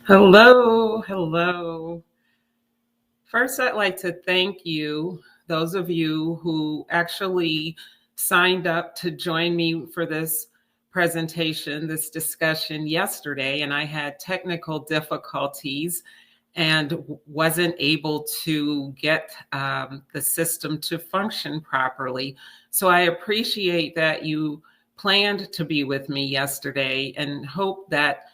Hello, hello. First, I'd like to thank you, those of you who actually signed up to join me for this presentation, this discussion yesterday, and I had technical difficulties and wasn't able to get the system to function properly. So I appreciate that you planned to be with me yesterday and hope that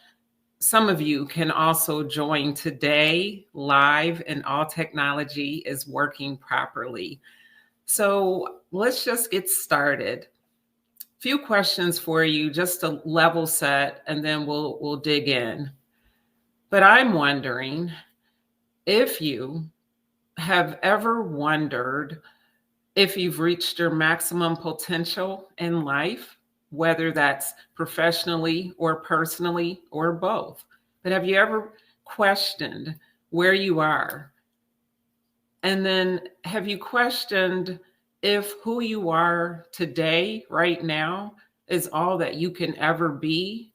some of you can also join today live and all technology is working properly. So let's just get started. Few questions for you just to level set and then we'll dig in. But I'm wondering if you have ever wondered if you've reached your maximum potential in life, whether that's professionally or personally or both. But have you ever questioned where you are? And then have you questioned if who you are today, right now, is all that you can ever be?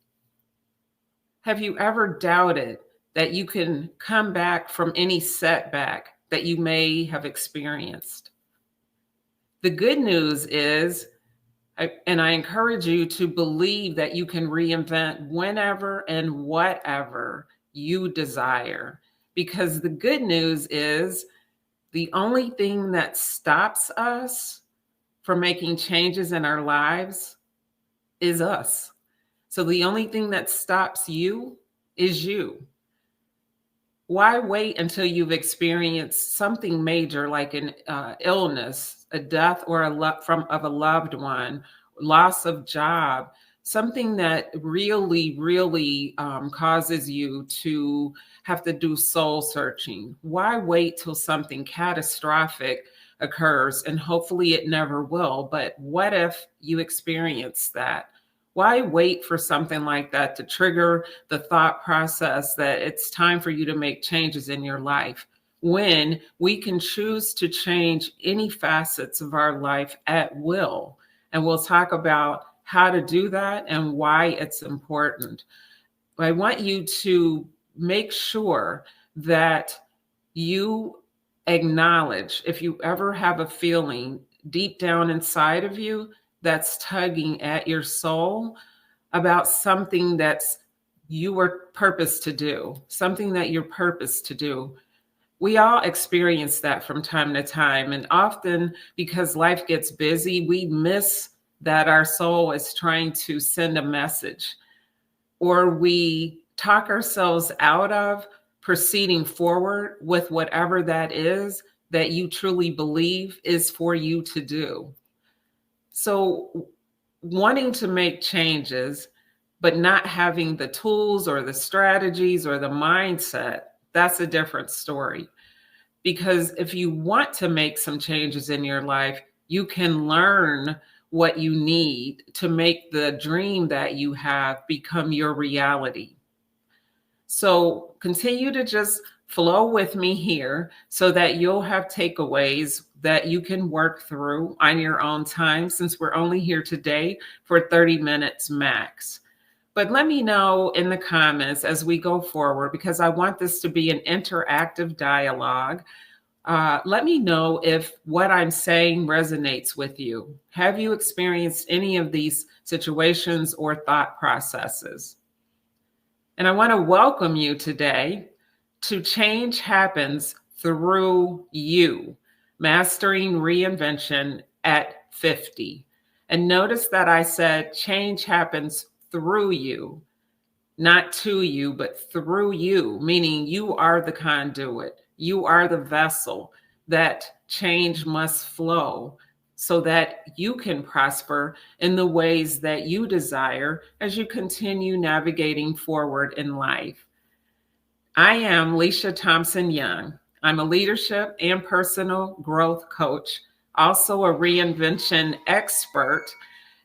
Have you ever doubted that you can come back from any setback that you may have experienced? The good news is, and I encourage you to believe that you can reinvent whenever and whatever you desire. Because the good news is the only thing that stops us from making changes in our lives is us. So the only thing that stops you is you. Why wait until you've experienced something major like an illness, a death, or of a loved one, loss of job, something that really causes you to have to do soul searching? Why wait till something catastrophic occurs? And hopefully it never will. But what if you experience that? Why wait for something like that to trigger the thought process that it's time for you to make changes in your life, when we can choose to change any facets of our life at will? And we'll talk about how to do that and why it's important. I want you to make sure that you acknowledge if you ever have a feeling deep down inside of you that's tugging at your soul about something that's you were purposed to do, something that you're purposed to do. We all experience that from time to time. And often because life gets busy, we miss that our soul is trying to send a message, or we talk ourselves out of proceeding forward with whatever that is that you truly believe is for you to do. So wanting to make changes, but not having the tools or the strategies or the mindset, that's a different story. Because if you want to make some changes in your life, you can learn what you need to make the dream that you have become your reality. So continue to just flow with me here so that you'll have takeaways that you can work through on your own time, since we're only here today for 30 minutes max. But let me know in the comments as we go forward, because I want this to be an interactive dialogue. Let me know if what I'm saying resonates with you. Have you experienced any of these situations or thought processes? And I want to welcome you today to Change Happens Through You, Mastering Reinvention at 50. And notice that I said change happens through you, not to you, but through you, meaning you are the conduit. You are the vessel that change must flow so that you can prosper in the ways that you desire as you continue navigating forward in life. I am Leisha Thompson-Young. I'm a leadership and personal growth coach, also a reinvention expert,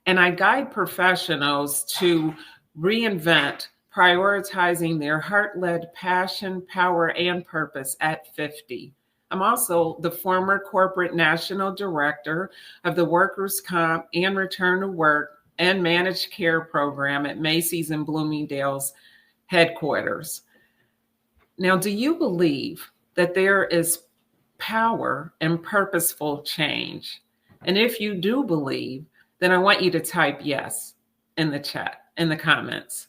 and I guide professionals to reinvent, prioritizing their heart-led passion, power, and purpose at 50. I'm also the former corporate national director of the Workers' Comp and Return to Work and Managed Care program at Macy's and Bloomingdale's headquarters. Now, do you believe that there is power in purposeful change? And if you do believe, then I want you to type yes in the chat, in the comments.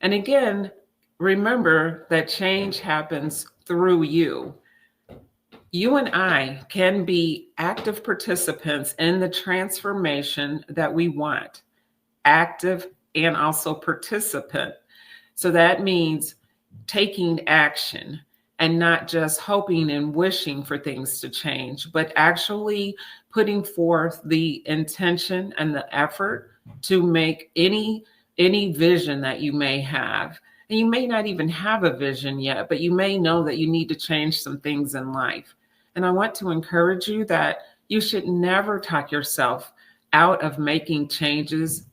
And again, remember that change happens through you. You and I can be active participants in the transformation that we want, active and also participant. So that means taking action and not just hoping and wishing for things to change, but actually putting forth the intention and the effort to make any vision that you may have. And you may not even have a vision yet, but you may know that you need to change some things in life. And I want to encourage you that you should never talk yourself out of making changes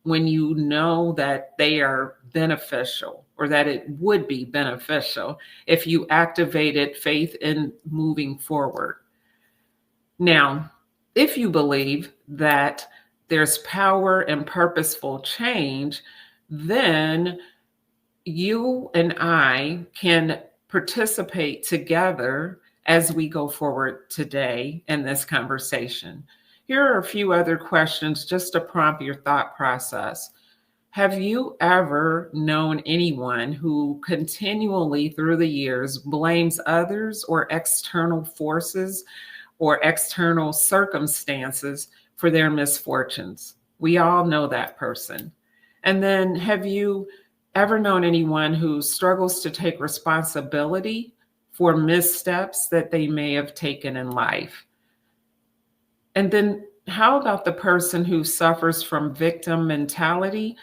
when you know that they are beneficial, or that it would be beneficial if you activated faith in moving forward. Now, if you believe that there's power in purposeful change, then you and I can participate together as we go forward today in this conversation. Here are a few other questions just to prompt your thought process. Have you ever known anyone who continually through the years blames others or external forces or external circumstances for their misfortunes? We all know that person. And then have you ever known anyone who struggles to take responsibility for missteps that they may have taken in life? And then how about the person who suffers from victim mentality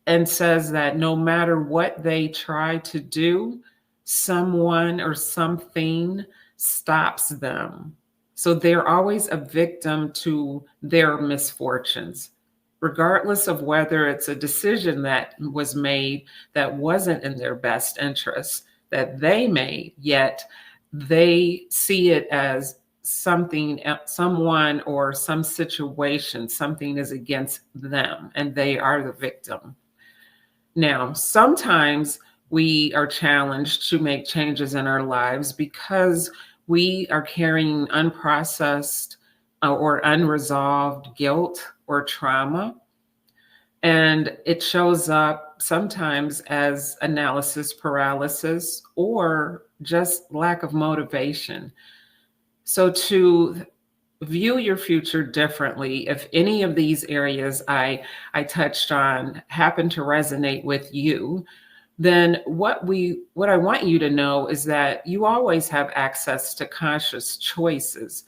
and says that no matter what they try to do, someone or something stops them? So they're always a victim to their misfortunes, regardless of whether it's a decision that was made that wasn't in their best interest that they made, yet they see it as something, someone or some situation, something is against them and they are the victim. Now, sometimes we are challenged to make changes in our lives because we are carrying unprocessed or unresolved guilt or trauma. And it shows up sometimes as analysis paralysis or just lack of motivation. So to view your future differently, if any of these areas I touched on happen to resonate with you, then what I want you to know is that you always have access to conscious choices,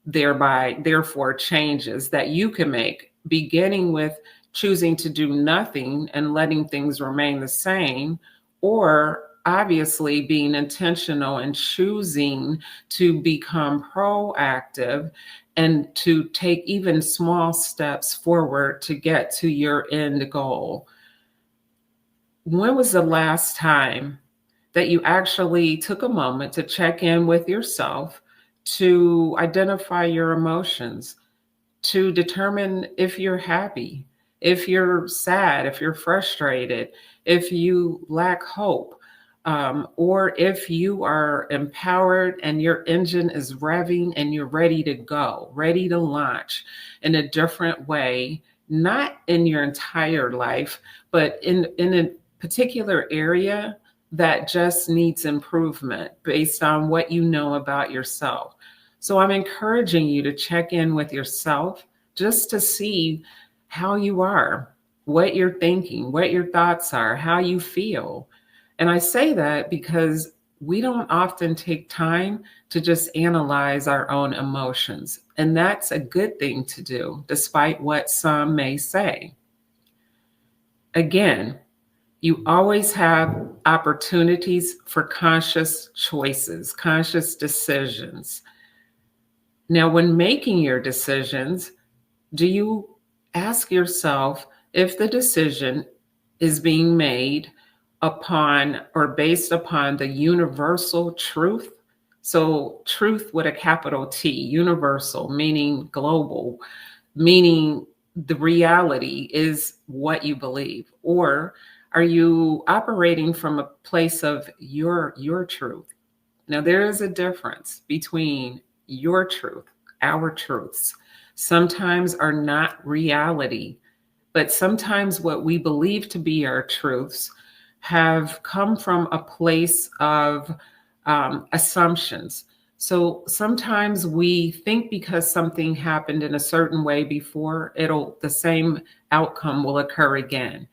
therefore changes that you can make, beginning with choosing to do nothing and letting things remain the same, or obviously being intentional and choosing to become proactive and to take even small steps forward to get to your end goal. When was the last time that you actually took a moment to check in with yourself, to identify your emotions, to determine if you're happy, if you're sad, if you're frustrated, if you lack hope, or if you are empowered and your engine is revving and you're ready to go, ready to launch in a different way, not in your entire life, but in a particular area that just needs improvement based on what you know about yourself. So I'm encouraging you to check in with yourself just to see how you are, what you're thinking, what your thoughts are, how you feel. And I say that because we don't often take time to just analyze our own emotions. And that's a good thing to do, despite what some may say. Again, you always have opportunities for conscious choices, conscious decisions. Now, when making your decisions, do you ask yourself if the decision is being made upon or based upon the universal truth? So truth with a capital T, universal, meaning global, meaning the reality is what you believe. Or Are you operating from a place of your truth? Now, there is a difference between your truth, our truths. Sometimes are not reality, but sometimes what we believe to be our truths have come from a place of assumptions. So sometimes we think because something happened in a certain way before, the same outcome will occur again.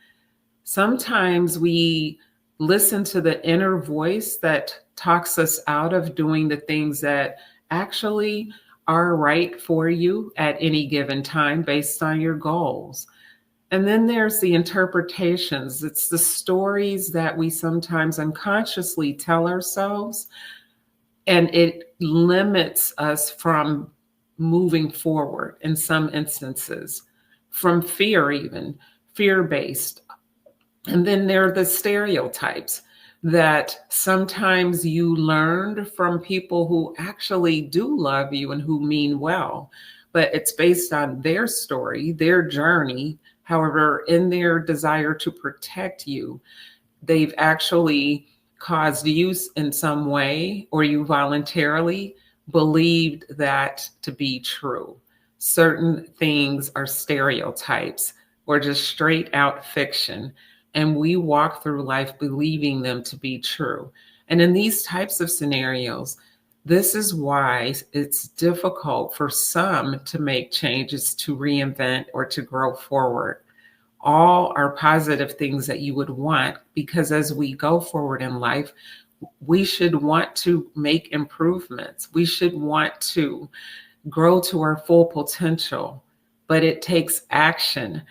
Sometimes we listen to the inner voice that talks us out of doing the things that actually are right for you at any given time based on your goals. And then there's the interpretations. It's the stories that we sometimes unconsciously tell ourselves, and it limits us from moving forward in some instances, from fear, even fear based. And then there are the stereotypes that sometimes you learned from people who actually do love you and who mean well, but it's based on their story, their journey. However, in their desire to protect you, they've actually caused use in some way, or you voluntarily believed that to be true. Certain things are stereotypes or just straight out fiction, and we walk through life believing them to be true. And in these types of scenarios, this is why it's difficult for some to make changes, to reinvent, or to grow forward. All are positive things that you would want, because as we go forward in life, we should want to make improvements. We should want to grow to our full potential, but it takes action.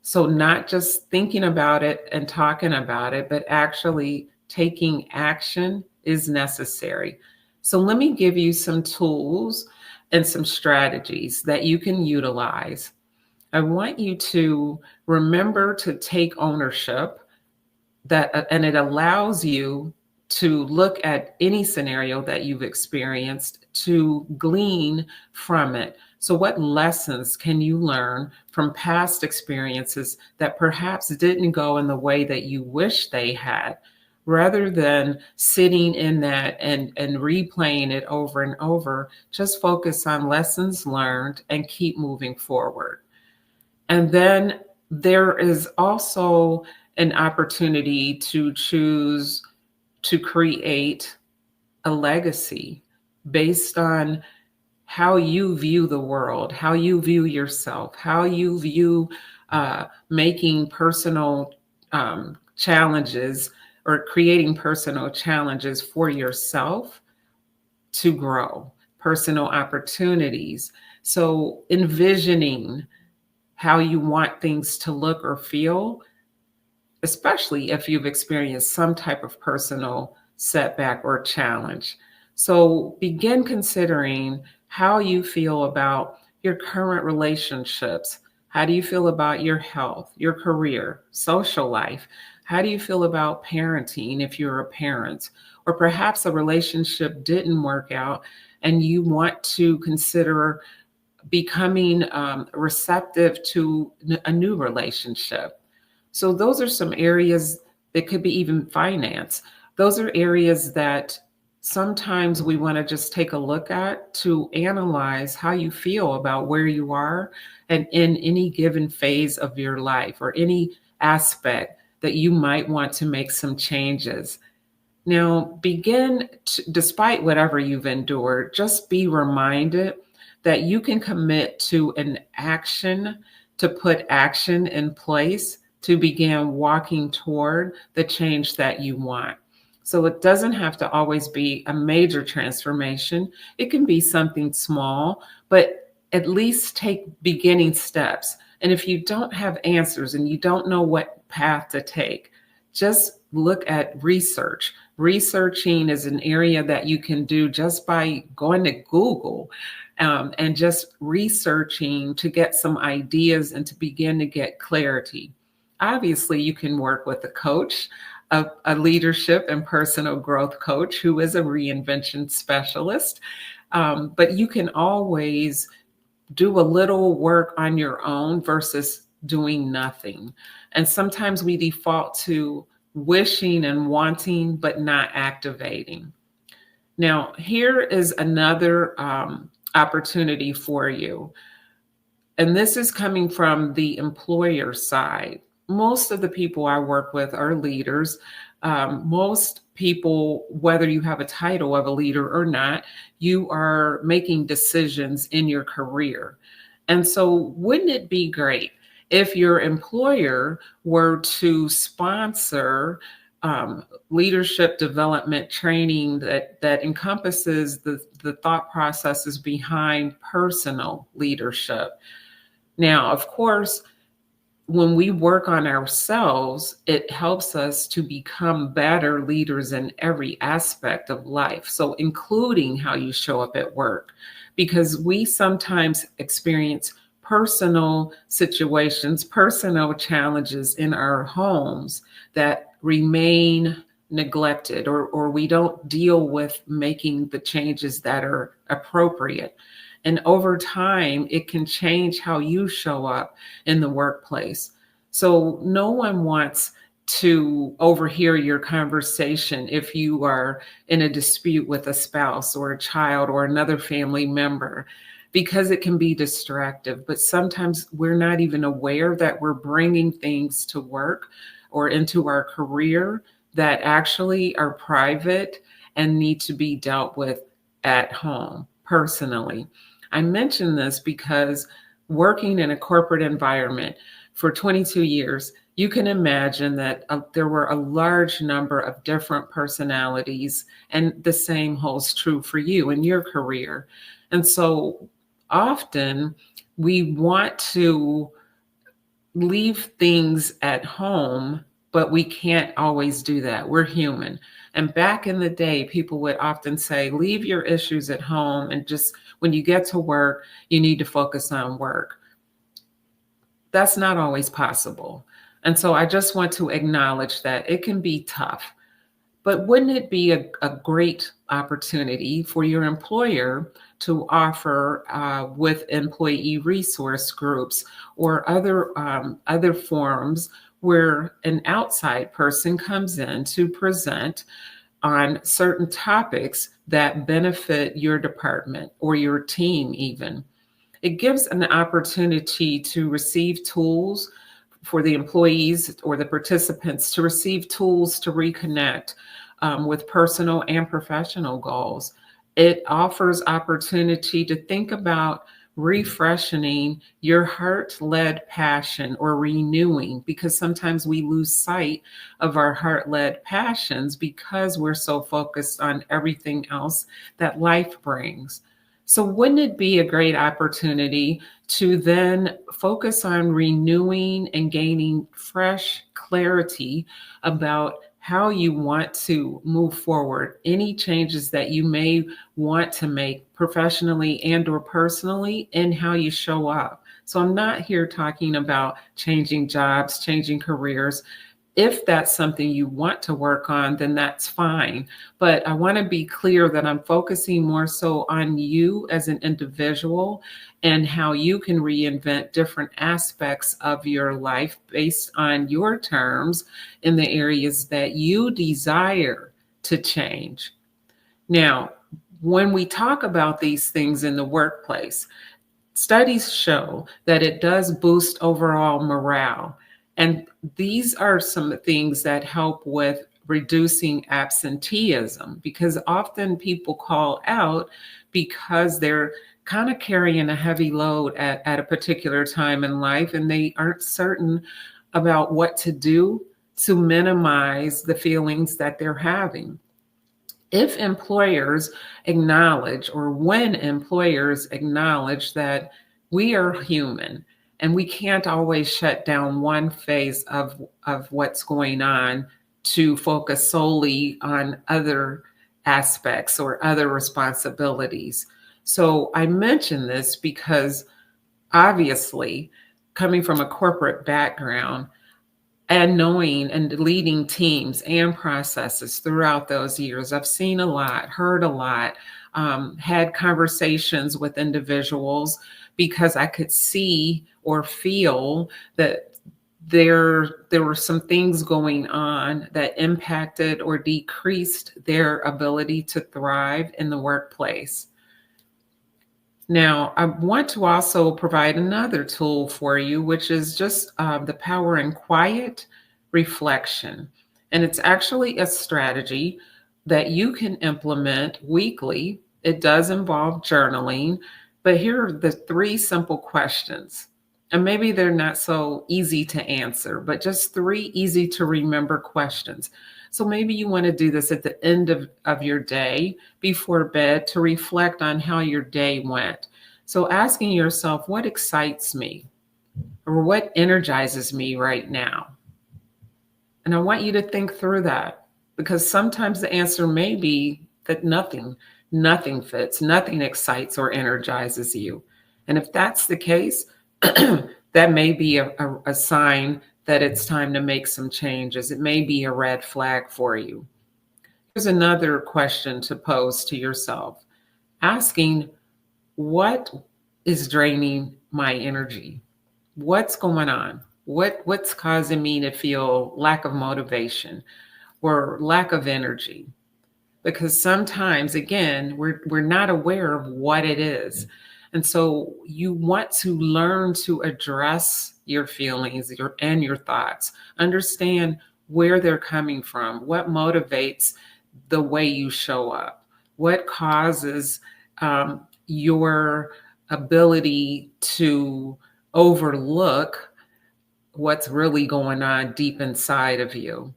So not just thinking about it and talking about it, but actually taking action is necessary. So let me give you some tools and some strategies that you can utilize. I want you to remember to take ownership, and it allows you to look at any scenario that you've experienced to glean from it. So what lessons can you learn from past experiences that perhaps didn't go in the way that you wish they had, rather than sitting in that and replaying it over and over? Just focus on lessons learned and keep moving forward. And then there is also an opportunity to choose to create a legacy based on how you view the world, how you view yourself, how you view making personal challenges, or creating personal challenges for yourself to grow, personal opportunities. So envisioning how you want things to look or feel, especially if you've experienced some type of personal setback or challenge. So begin considering how you feel about your current relationships. How do you feel about your health, your career, social life? How do you feel about parenting if you're a parent? Or perhaps a relationship didn't work out and you want to consider becoming receptive to a new relationship. So those are some areas that could be even finance. Those are areas that sometimes we want to just take a look at to analyze how you feel about where you are and in any given phase of your life, or any aspect that you might want to make some changes. Now, despite whatever you've endured, just be reminded that you can commit to an action, to put action in place to begin walking toward the change that you want. So it doesn't have to always be a major transformation. It can be something small, but at least take beginning steps. And if you don't have answers and you don't know what path to take, just look at research. Researching is an area that you can do just by going to Google and just researching to get some ideas and to begin to get clarity. Obviously, you can work with a coach, a leadership and personal growth coach who is a reinvention specialist, but you can always do a little work on your own versus doing nothing. And sometimes we default to wishing and wanting, but not activating. Now, here is another opportunity for you. And this is coming from the employer side. Most of the people I work with are leaders. Most people, whether you have a title of a leader or not, you are making decisions in your career. And so, wouldn't it be great if your employer were to sponsor leadership development training that encompasses the thought processes behind personal leadership? Now, of course, when we work on ourselves, it helps us to become better leaders in every aspect of life. So, including how you show up at work, because we sometimes experience personal situations, personal challenges in our homes that remain neglected, or we don't deal with making the changes that are appropriate. And over time, it can change how you show up in the workplace. So no one wants to overhear your conversation if you are in a dispute with a spouse or a child or another family member, because it can be distractive. But sometimes we're not even aware that we're bringing things to work or into our career that actually are private and need to be dealt with at home personally. I mention this because working in a corporate environment for 22 years, you can imagine that there were a large number of different personalities, and the same holds true for you in your career. And so often we want to leave things at home, but we can't always do that. We're human. And back in the day, people would often say, leave your issues at home, and just when you get to work, you need to focus on work. That's not always possible. And so I just want to acknowledge that it can be tough. But wouldn't it be a great opportunity for your employer to offer with employee resource groups or other forums where an outside person comes in to present on certain topics that benefit your department or your team even? It gives an opportunity to receive tools for the employees or the participants to receive tools to reconnect with personal and professional goals. It offers opportunity to think about refreshing your heart-led passion or renewing, because sometimes we lose sight of our heart-led passions because we're so focused on everything else that life brings. So wouldn't it be a great opportunity to then focus on renewing and gaining fresh clarity about how you want to move forward, any changes that you may want to make professionally and or personally, and how you show up. So I'm not here talking about changing jobs, changing careers. If that's something you want to work on, then that's fine. But I want to be clear that I'm focusing more so on you as an individual and how you can reinvent different aspects of your life based on your terms in the areas that you desire to change. Now, when we talk about these things in the workplace, studies show that it does boost overall morale. And these are some things that help with reducing absenteeism, because often people call out because they're kind of carrying a heavy load at a particular time in life, and they aren't certain about what to do to minimize the feelings that they're having. If employers acknowledge, or when employers acknowledge that we are human and we can't always shut down one phase of what's going on to focus solely on other aspects or other responsibilities. So I mention this because obviously, coming from a corporate background, and knowing and leading teams and processes throughout those years, I've seen a lot, heard a lot, had conversations with individuals because I could see or feel that there were some things going on that impacted or decreased their ability to thrive in the workplace. Now, I want to also provide another tool for you, which is just the power in quiet reflection. And it's actually a strategy that you can implement weekly. It does involve journaling, but here are the three simple questions. And maybe they're not so easy to answer, but just three easy to remember questions. So maybe you want to do this at the end of your day before bed to reflect on how your day went. So asking yourself, what excites me or what energizes me right now? And I want you to think through that, because sometimes the answer may be that nothing fits, nothing excites or energizes you. And if that's the case, that may be a sign that it's time to make some changes. It may be a red flag for you. Here's another question to pose to yourself, asking, what is draining my energy? What's going on? What's causing me to feel lack of motivation or lack of energy? Because sometimes, again, we're not aware of what it is. And so you want to learn to address your feelings and your thoughts, understand where they're coming from, what motivates the way you show up, what causes your ability to overlook what's really going on deep inside of you,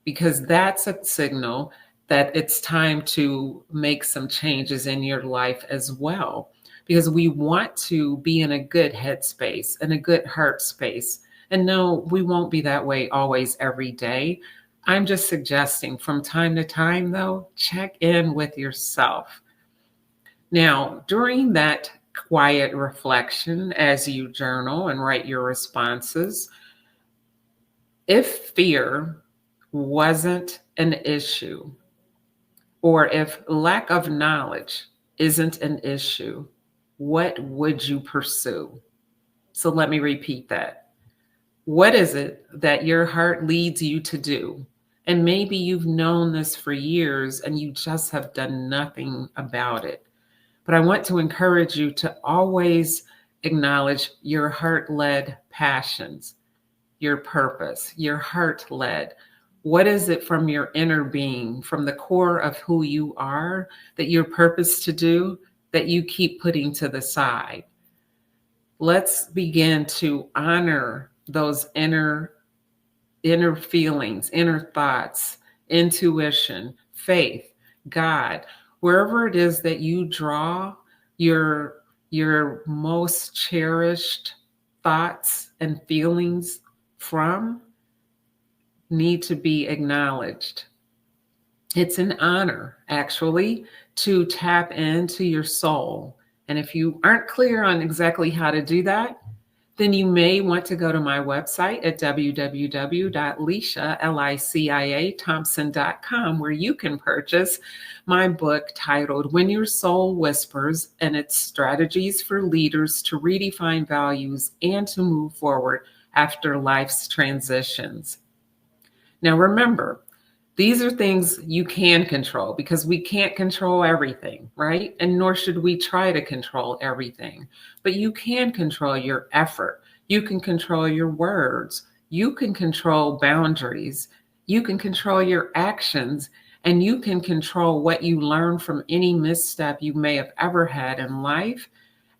because that's a signal that it's time to make some changes in your life as well, because we want to be in a good headspace and a good heart space. And no, we won't be that way always every day. I'm just suggesting from time to time, though, check in with yourself. Now, during that quiet reflection, as you journal and write your responses, if fear wasn't an issue, or if lack of knowledge isn't an issue, what would you pursue? So let me repeat that. What is it that your heart leads you to do? And maybe you've known this for years and you just have done nothing about it. But I want to encourage you to always acknowledge your heart-led passions, your purpose, your heart-led. What is it from your inner being, from the core of who you are, that you're purposed to do, that you keep putting to the side? Let's begin to honor those inner feelings, inner thoughts, intuition, faith, God, wherever it is that you draw your most cherished thoughts and feelings from, need to be acknowledged. It's an honor, actually, to tap into your soul. And if you aren't clear on exactly how to do that, then you may want to go to my website at www.licia.thompson.com, where you can purchase my book titled When Your Soul Whispers, and its strategies for leaders to redefine values and to move forward after life's transitions. Now, remember, these are things you can control, because we can't control everything, right? And nor should we try to control everything. But you can control your effort. You can control your words. You can control boundaries. You can control your actions. And you can control what you learn from any misstep you may have ever had in life.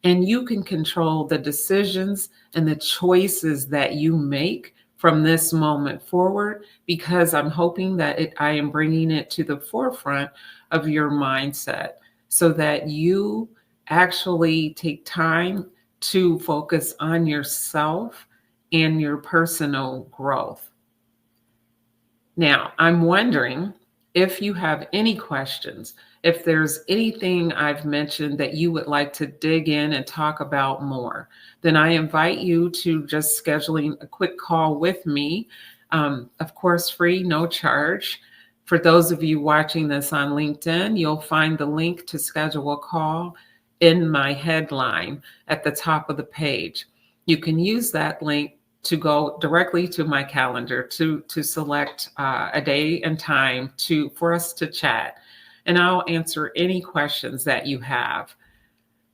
And you can control the decisions and the choices that you make from this moment forward, because I'm hoping that I am bringing it to the forefront of your mindset so that you actually take time to focus on yourself and your personal growth. Now, I'm wondering if you have any questions, if there's anything I've mentioned that you would like to dig in and talk about more, then I invite you to just scheduling a quick call with me. Of course, free, no charge. For those of you watching this on LinkedIn, you'll find the link to schedule a call in my headline at the top of the page. You can use that link to go directly to my calendar to select a day and time for us to chat. And I'll answer any questions that you have,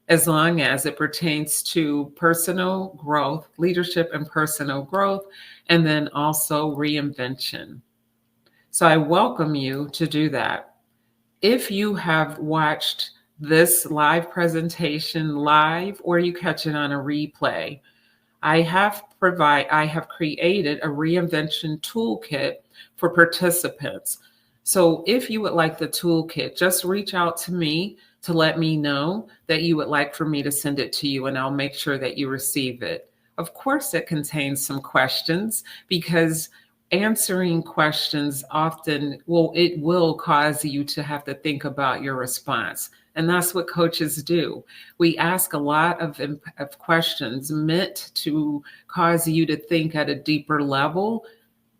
as long as it pertains to personal growth, leadership and personal growth, and then also reinvention. So I welcome you to do that. If you have watched this live presentation live or you catch it on a replay, I have created a reinvention toolkit for participants. So if you would like the toolkit, just reach out to me to let me know that you would like for me to send it to you, and I'll make sure that you receive it. Of course, it contains some questions, because answering questions often will cause you to have to think about your response. And that's what coaches do. We ask a lot of questions meant to cause you to think at a deeper level.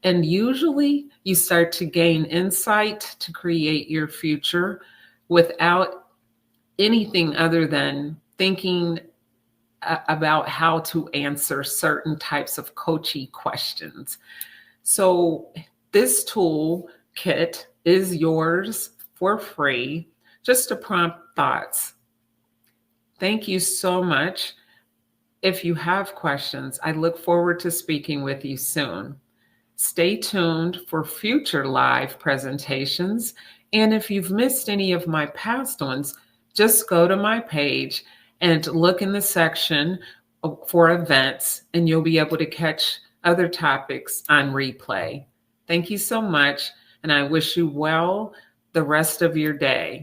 And usually you start to gain insight to create your future without anything other than thinking about how to answer certain types of coachy questions. So this tool kit is yours for free, just to prompt thoughts. Thank you so much. If you have questions, I look forward to speaking with you soon. Stay tuned for future live presentations. And if you've missed any of my past ones, just go to my page and look in the section for events, and you'll be able to catch other topics on replay. Thank you so much, and I wish you well the rest of your day.